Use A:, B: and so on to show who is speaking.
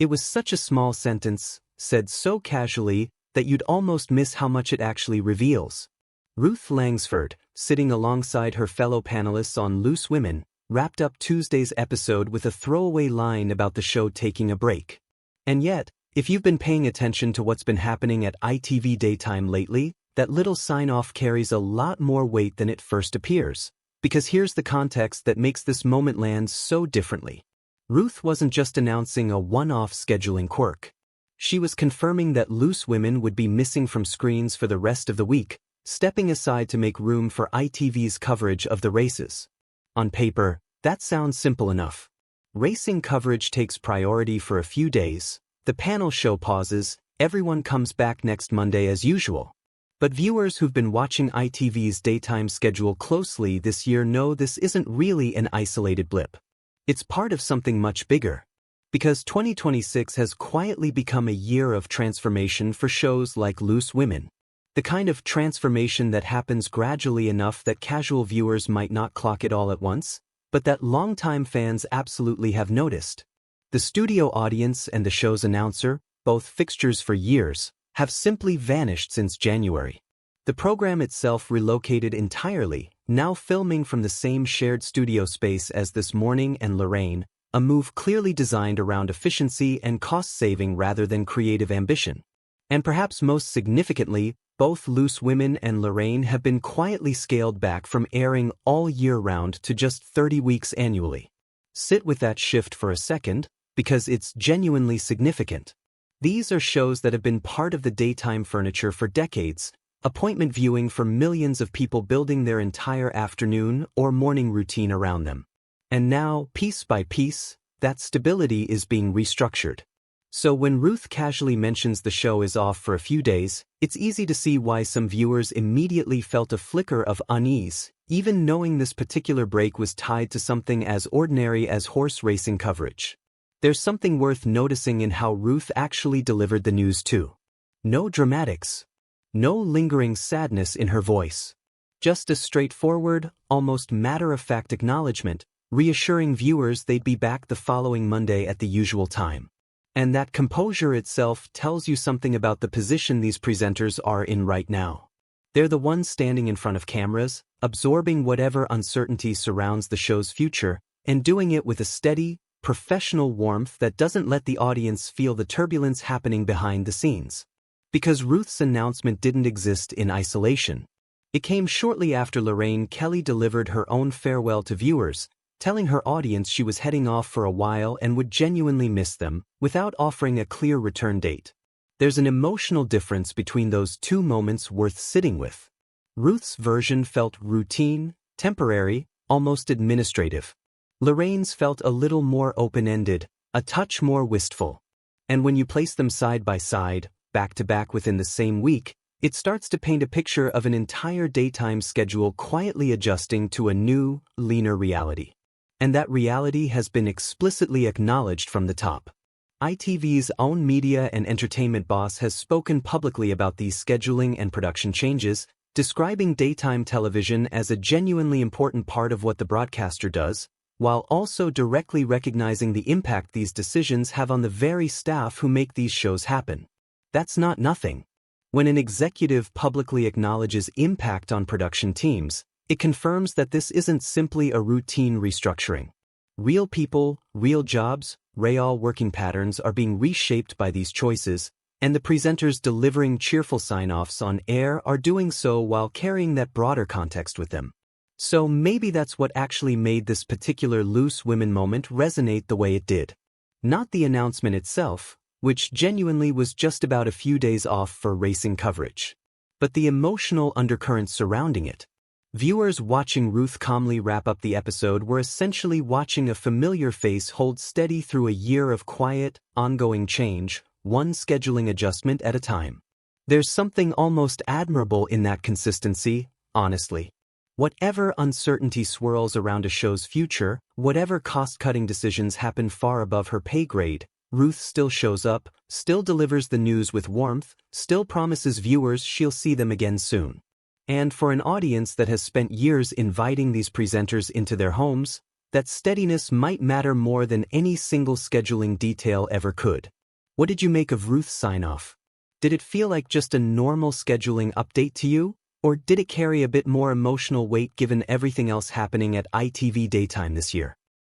A: It was such a small sentence, said so casually, that you'd almost miss how much it actually reveals. Ruth Langsford, sitting alongside her fellow panelists on Loose Women, wrapped up Tuesday's episode with a throwaway line about the show taking a break. And yet, if you've been paying attention to what's been happening at ITV daytime lately, that little sign-off carries a lot more weight than it first appears. Because here's the context that makes this moment land so differently. Ruth wasn't just announcing a one-off scheduling quirk. She was confirming that Loose Women would be missing from screens for the rest of the week, stepping aside to make room for ITV's coverage of the races. On paper, that sounds simple enough. Racing coverage takes priority for a few days, the panel show pauses, everyone comes back next Monday as usual. But viewers who've been watching ITV's daytime schedule closely this year know this isn't really an isolated blip. It's part of something much bigger. Because 2026 has quietly become a year of transformation for shows like Loose Women. The kind of transformation that happens gradually enough that casual viewers might not clock it all at once, but that longtime fans absolutely have noticed. The studio audience and the show's announcer, both fixtures for years, have simply vanished since January. The program itself relocated entirely, now filming from the same shared studio space as This Morning and Lorraine, a move clearly designed around efficiency and cost-saving rather than creative ambition. And perhaps most significantly, both Loose Women and Lorraine have been quietly scaled back from airing all year round to just 30 weeks annually. Sit with that shift for a second, because it's genuinely significant. These are shows that have been part of the daytime furniture for decades, appointment viewing for millions of people building their entire afternoon or morning routine around them. And now, piece by piece, that stability is being restructured. So when Ruth casually mentions the show is off for a few days, it's easy to see why some viewers immediately felt a flicker of unease, even knowing this particular break was tied to something as ordinary as horse racing coverage. There's something worth noticing in how Ruth actually delivered the news too. No dramatics. No lingering sadness in her voice. Just a straightforward, almost matter-of-fact acknowledgement, reassuring viewers they'd be back the following Monday at the usual time. And that composure itself tells you something about the position these presenters are in right now. They're the ones standing in front of cameras, absorbing whatever uncertainty surrounds the show's future, and doing it with a steady, professional warmth that doesn't let the audience feel the turbulence happening behind the scenes. Because Ruth's announcement didn't exist in isolation. It came shortly after Lorraine Kelly delivered her own farewell to viewers, telling her audience she was heading off for a while and would genuinely miss them, without offering a clear return date. There's an emotional difference between those two moments worth sitting with. Ruth's version felt routine, temporary, almost administrative. Lorraine's felt a little more open-ended, a touch more wistful. And when you place them side by side, back to back within the same week, it starts to paint a picture of an entire daytime schedule quietly adjusting to a new, leaner reality. And that reality has been explicitly acknowledged from the top. ITV's own media and entertainment boss has spoken publicly about these scheduling and production changes, describing daytime television as a genuinely important part of what the broadcaster does, while also directly recognizing the impact these decisions have on the very staff who make these shows happen. That's not nothing. When an executive publicly acknowledges impact on production teams, it confirms that this isn't simply a routine restructuring. Real people, real jobs, real working patterns are being reshaped by these choices, and the presenters delivering cheerful sign-offs on air are doing so while carrying that broader context with them. So maybe that's what actually made this particular Loose Women moment resonate the way it did. Not the announcement itself, which genuinely was just about a few days off for racing coverage, but the emotional undercurrents surrounding it. Viewers watching Ruth calmly wrap up the episode were essentially watching a familiar face hold steady through a year of quiet, ongoing change, one scheduling adjustment at a time. There's something almost admirable in that consistency, honestly. Whatever uncertainty swirls around a show's future, whatever cost-cutting decisions happen far above her pay grade, Ruth still shows up, still delivers the news with warmth, still promises viewers she'll see them again soon. And for an audience that has spent years inviting these presenters into their homes, that steadiness might matter more than any single scheduling detail ever could. What did you make of Ruth's sign-off? Did it feel like just a normal scheduling update to you, or did it carry a bit more emotional weight given everything else happening at ITV daytime this year?